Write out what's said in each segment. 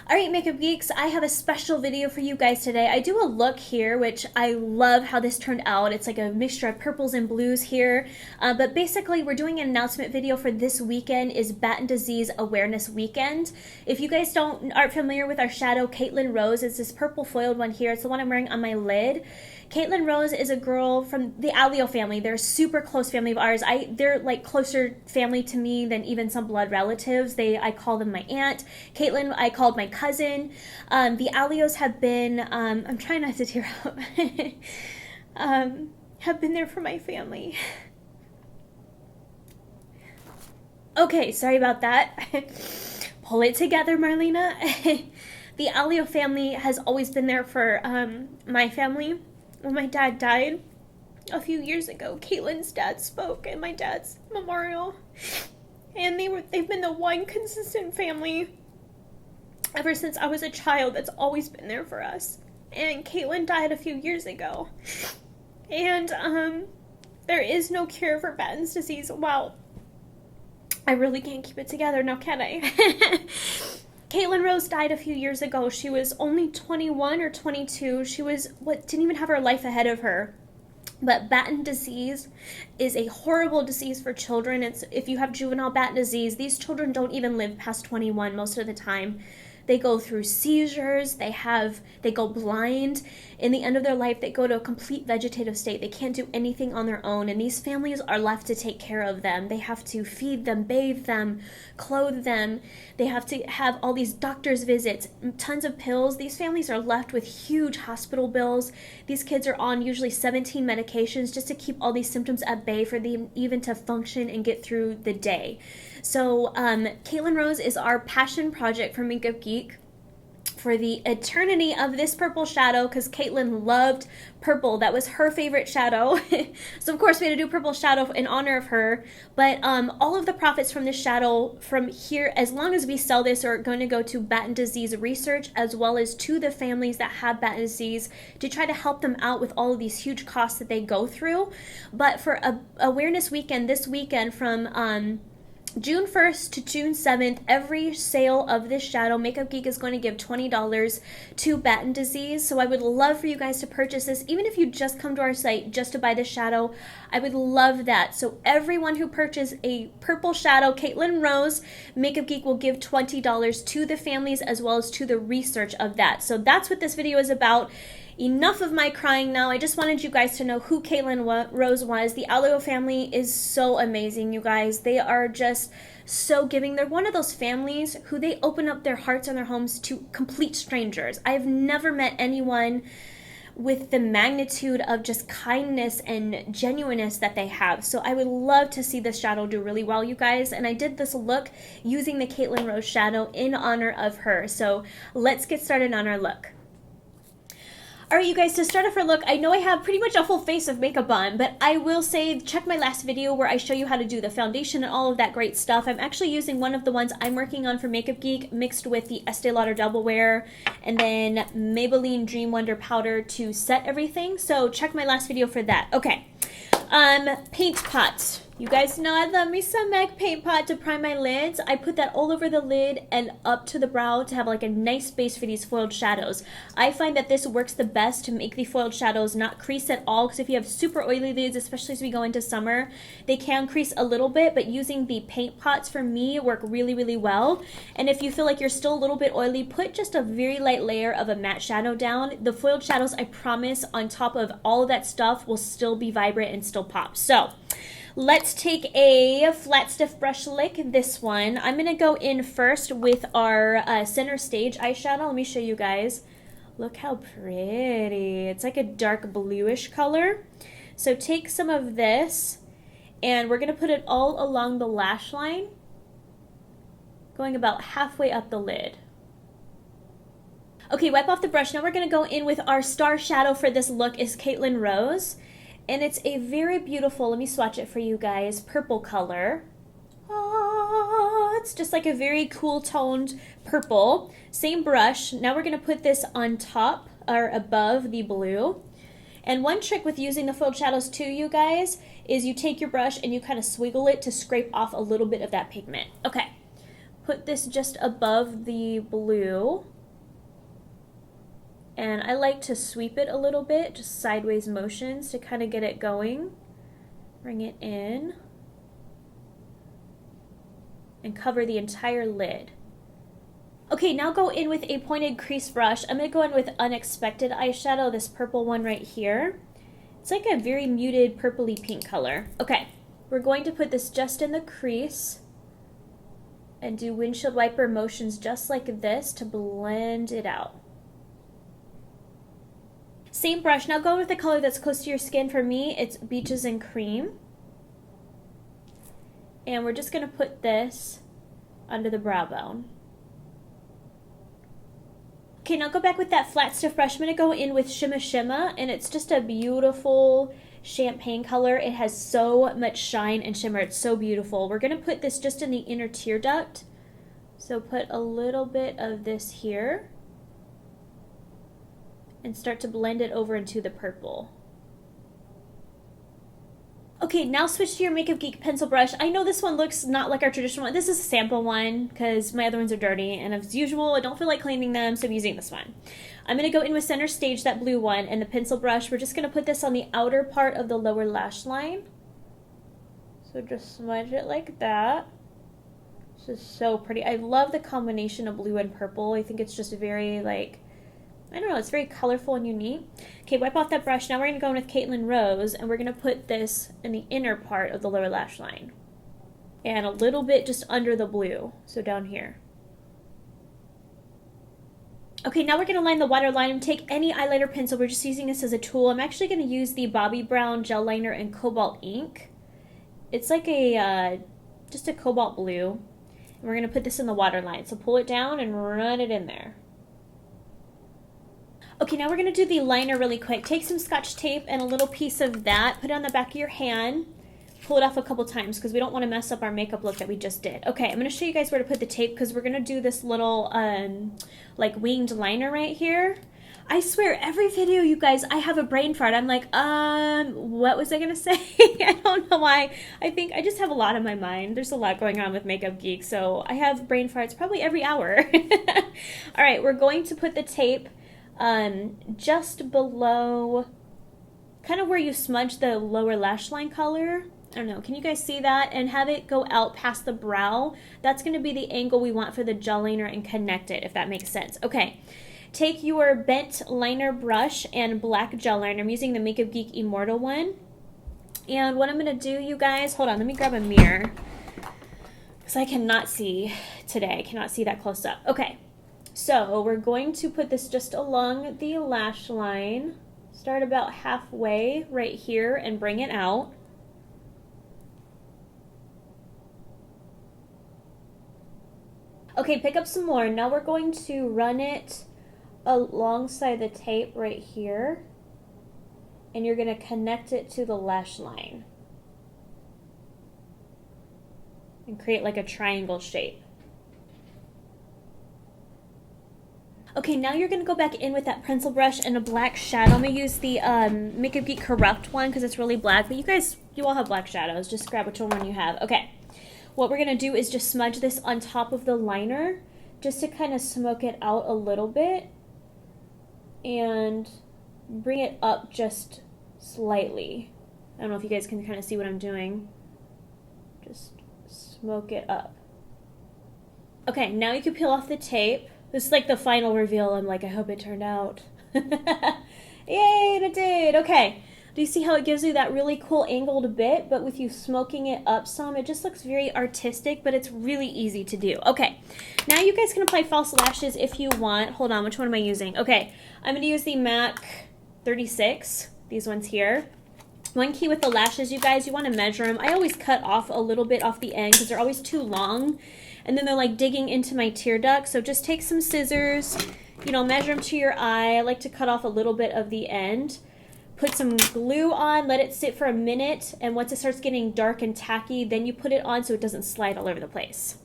Alright, Makeup Geeks, I have a special video for you guys today. I do a look here, which I love how this turned out. It's like a mixture of purples and blues here. But basically, we're doing an announcement video for this weekend is Batten Disease Awareness Weekend. If you guys aren't familiar with our shadow, Caitlin Rose, it's this purple foiled one here. It's the one I'm wearing on my lid. Caitlin Rose is a girl from the Allio family. They're a super close family of ours. They're like closer family to me than even some blood relatives. I call them my aunt. Caitlin, I called my cousin. The Allios have been, I'm trying not to tear up, have been there for my family. Okay, sorry about that. Pull it together, Marlena. The Allio family has always been there for my family. When my dad died a few years ago, Caitlin's dad spoke at my dad's memorial. And they've been the one consistent family ever since I was a child that's always been there for us. And Caitlin died a few years ago. And there is no cure for Batten's disease. Wow. I really can't keep it together now, can I? Caitlin Rose died a few years ago. She was only 21 or 22. She didn't even have her life ahead of her. But Batten disease is a horrible disease for children. If you have juvenile Batten disease, these children don't even live past 21 most of the time. They go through seizures, they go blind. In the end of their life, they go to a complete vegetative state. They can't do anything on their own, and these families are left to take care of them. They have to feed them, bathe them, clothe them. They have to have all these doctor's visits, tons of pills. These families are left with huge hospital bills. These kids are on usually 17 medications just to keep all these symptoms at bay for them even to function and get through the day. So Caitlin Rose is our passion project for Makeup Geek for the eternity of this purple shadow, because Caitlin loved purple. That was her favorite shadow. So of course we had to do purple shadow in honor of her. But all of the profits from this shadow from here, as long as we sell this, are going to go to Batten Disease Research, as well as to the families that have Batten disease, to try to help them out with all of these huge costs that they go through. But for Awareness Weekend, this weekend from June 1st to June 7th, every sale of this shadow, Makeup Geek is going to give $20 to Batten disease. So I would love for you guys to purchase this. Even if you just come to our site just to buy this shadow, I would love that. So everyone who purchases a purple shadow, Caitlin Rose, Makeup Geek will give $20 to the families as well as to the research of that. So that's what this video is about. Enough of my crying now. I just wanted you guys to know who Caitlin Rose was. The Allio family is so amazing, you guys. They are just so giving. They're one of those families who they open up their hearts and their homes to complete strangers. I've never met anyone with the magnitude of just kindness and genuineness that they have. So I would love to see this shadow do really well, you guys. And I did this look using the Caitlin Rose shadow in honor of her. So let's get started on our look. Alright, you guys, to start off our look, I know I have pretty much a full face of makeup on, but I will say check my last video where I show you how to do the foundation and all of that great stuff. I'm actually using one of the ones I'm working on for Makeup Geek mixed with the Estee Lauder Double Wear and then Maybelline Dream Wonder powder to set everything. So check my last video for that. Okay, paint pot. You guys know I love me some MAC paint pot to prime my lids. I put that all over the lid and up to the brow to have like a nice base for these foiled shadows. I find that this works the best to make the foiled shadows not crease at all, because if you have super oily lids, especially as we go into summer, they can crease a little bit, but using the paint pots for me work really, really well. And if you feel like you're still a little bit oily, put just a very light layer of a matte shadow down. The foiled shadows, I promise, on top of all of that stuff will still be vibrant and still pop. So let's take a flat stiff brush lick, this one. I'm going to go in first with our center stage eyeshadow. Let me show you guys. Look how pretty. It's like a dark bluish color. So take some of this and we're going to put it all along the lash line, going about halfway up the lid. Okay, wipe off the brush. Now we're going to go in with our star shadow for this look is Caitlin Rose. And it's a very beautiful, let me swatch it for you guys, purple color. It's just like a very cool toned purple. Same brush. Now we're going to put this on top or above the blue. And one trick with using the foiled shadows too, you guys, is you take your brush and you kind of swiggle it to scrape off a little bit of that pigment. Okay, put this just above the blue. And I like to sweep it a little bit, just sideways motions to kind of get it going. Bring it in. And cover the entire lid. Okay, now go in with a pointed crease brush. I'm going to go in with Unexpected eyeshadow, this purple one right here. It's like a very muted purpley pink color. Okay, we're going to put this just in the crease and do windshield wiper motions just like this to blend it out. Same brush. Now go with the color that's close to your skin. For me, it's Beaches and Cream. And we're just going to put this under the brow bone. Okay, now go back with that flat stiff brush. I'm going to go in with Shimma, and it's just a beautiful champagne color. It has so much shine and shimmer. It's so beautiful. We're going to put this just in the inner tear duct. So put a little bit of this here and start to blend it over into the purple. Okay, now switch to your Makeup Geek pencil brush. I know this one looks not like our traditional one. This is a sample one because my other ones are dirty, and as usual, I don't feel like cleaning them, so I'm using this one. I'm going to go in with Center Stage, that blue one, and the pencil brush. We're just going to put this on the outer part of the lower lash line. So just smudge it like that. This is so pretty. I love the combination of blue and purple. I think it's just very, like, I don't know, it's very colorful and unique. Okay, wipe off that brush. Now we're going to go in with Caitlin Rose, and we're going to put this in the inner part of the lower lash line. And a little bit just under the blue, so down here. Okay, now we're going to line the waterline and take any eyeliner pencil. We're just using this as a tool. I'm actually going to use the BOBBI Brown Gel Liner in Cobalt ink. It's like a, just a cobalt blue. And we're going to put this in the waterline. So pull it down and run it in there. Okay, now we're going to do the liner really quick. Take some Scotch tape and a little piece of that, put it on the back of your hand, pull it off a couple times because we don't want to mess up our makeup look that we just did. Okay, I'm going to show you guys where to put the tape because we're going to do this little like winged liner right here. I swear, every video, you guys, I have a brain fart. I'm like, what was I going to say? I don't know why. I think I just have a lot in my mind. There's a lot going on with Makeup Geek, so I have brain farts probably every hour. All right, we're going to put the tape just below, kind of where you smudge the lower lash line color. I don't know, can you guys see that? And have it go out past the brow. That's going to be the angle we want for the gel liner and connect it, if that makes sense. Okay, take your bent liner brush and black gel liner. I'm using the Makeup Geek Immortal one. And what I'm going to do, you guys, hold on, let me grab a mirror because I cannot see today. I cannot see that close up. Okay. So we're going to put this just along the lash line, start about halfway right here and bring it out. Okay, pick up some more. Now we're going to run it alongside the tape right here, and you're going to connect it to the lash line and create like a triangle shape. Okay, now you're going to go back in with that pencil brush and a black shadow. I'm going to use the Makeup Geek Corrupt one because it's really black. But you guys, you all have black shadows. Just grab whichever one you have. Okay, what we're going to do is just smudge this on top of the liner just to kind of smoke it out a little bit and bring it up just slightly. I don't know if you guys can kind of see what I'm doing. Just smoke it up. Okay, now you can peel off the tape. This is like the final reveal. I'm like, I hope it turned out. Yay, it did. Okay. Do you see how it gives you that really cool angled bit, but with you smoking it up some, it just looks very artistic, but it's really easy to do. Okay. Now you guys can apply false lashes if you want. Hold on. Which one am I using? Okay. I'm going to use the MAC 36. These ones here. One key with the lashes, you guys, you want to measure them. I always cut off a little bit off the end because they're always too long. And then they're like digging into my tear duct. So just take some scissors, you know, measure them to your eye. I like to cut off a little bit of the end. Put some glue on, let it sit for a minute. And once it starts getting dark and tacky, then you put it on so it doesn't slide all over the place.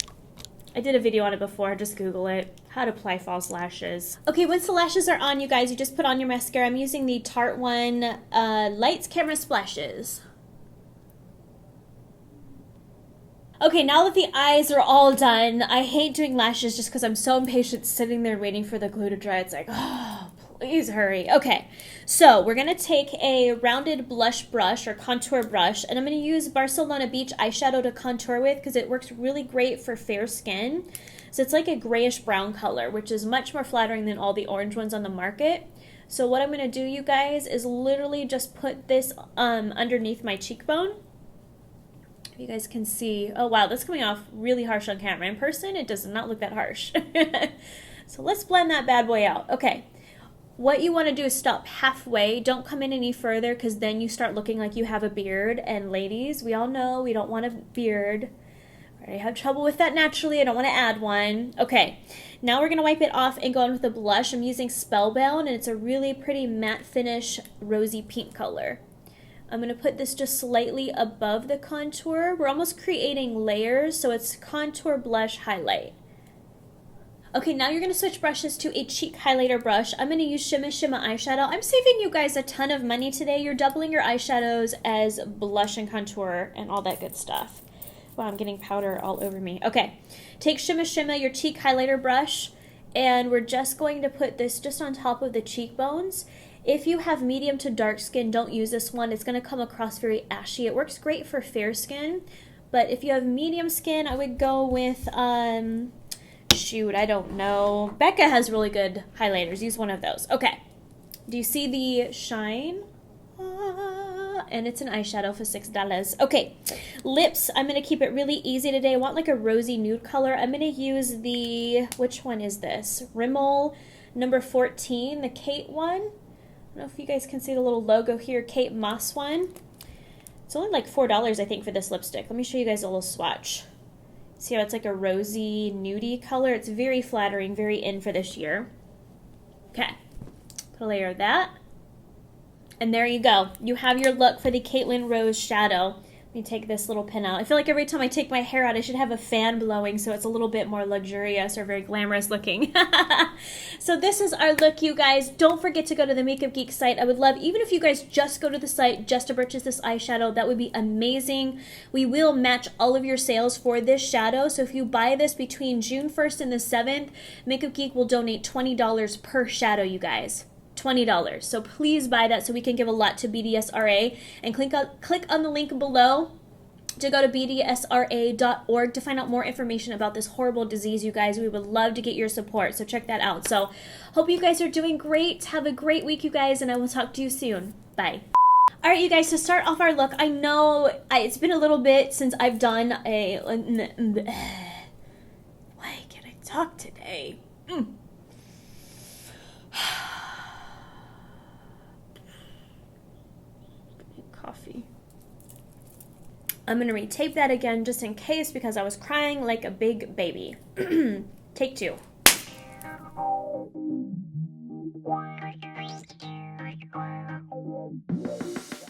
I did a video on it before, just Google it. How to apply false lashes. Okay, once the lashes are on, you guys, you just put on your mascara. I'm using the Tarte one, Lights, Camera, Splashes. Okay, now that the eyes are all done, I hate doing lashes just because I'm so impatient sitting there waiting for the glue to dry. It's like, oh, Please hurry. Okay, so we're going to take a rounded blush brush or contour brush, and I'm going to use Barcelona Beach eyeshadow to contour with because it works really great for fair skin. So it's like a grayish brown color, which is much more flattering than all the orange ones on the market. So what I'm going to do, you guys, is literally just put this underneath my cheekbone. If you guys can see, oh wow, that's coming off really harsh on camera. In person, it does not look that harsh. So let's blend that bad boy out. Okay, what you want to do is stop halfway. Don't come in any further because then you start looking like you have a beard. And ladies, we all know we don't want a beard. I have trouble with that naturally. I don't want to add one. Okay, now we're going to wipe it off and go on with a blush. I'm using Spellbound, and it's a really pretty matte finish, rosy pink color. I'm going to put this just slightly above the contour. We're almost creating layers, so it's contour, blush, highlight. Okay, now you're going to switch brushes to a cheek highlighter brush. I'm going to use Shimma eyeshadow. I'm saving you guys a ton of money today. You're doubling your eyeshadows as blush and contour and all that good stuff. Wow, I'm getting powder all over me. Okay, take Shimma, your cheek highlighter brush, and we're just going to put this just on top of the cheekbones. If you have medium to dark skin, don't use this one. It's going to come across very ashy. It works great for fair skin, but if you have medium skin, I would go with, shoot, I don't know. Becca has really good highlighters. Use one of those. Okay, do you see the shine? And it's an eyeshadow for $6. Okay, lips, I'm going to keep it really easy today. I want like a rosy nude color. I'm going to use the, which one is this? RIMMEL number 14, the Kate one. I don't know if you guys can see the little logo here, Kate Moss one. It's only like $4, I think, for this lipstick. Let me show you guys a little swatch. See how it's like a rosy, nudie color? It's very flattering, very in for this year. Okay, put a layer of that. And there you go. You have your look for the Caitlin Rose shadow. Let me take this little pin out. I feel like every time I take my hair out, I should have a fan blowing so it's a little bit more luxurious or very glamorous looking. So this is our look, you guys. Don't forget to go to the Makeup Geek site. I would love, even if you guys just go to the site just to purchase this eyeshadow, that would be amazing. We will match all of your sales for this shadow. So if you buy this between June 1st and the 7th, Makeup Geek will donate $20 per shadow, you guys. $20. So please buy that so we can give a lot to BDSRA, and click on the link below to go to bdsra.org to find out more information about this horrible disease, you guys. We would love to get your support, so check that out. So hope you guys are doing great. Have a great week, you guys, and I will talk to you soon. Bye. All right, you guys, to start off our look, I know it's been a little bit since I've done a... Why can't I talk today? Coffee. I'm going to retape that again just in case because I was crying like a big baby. Take two.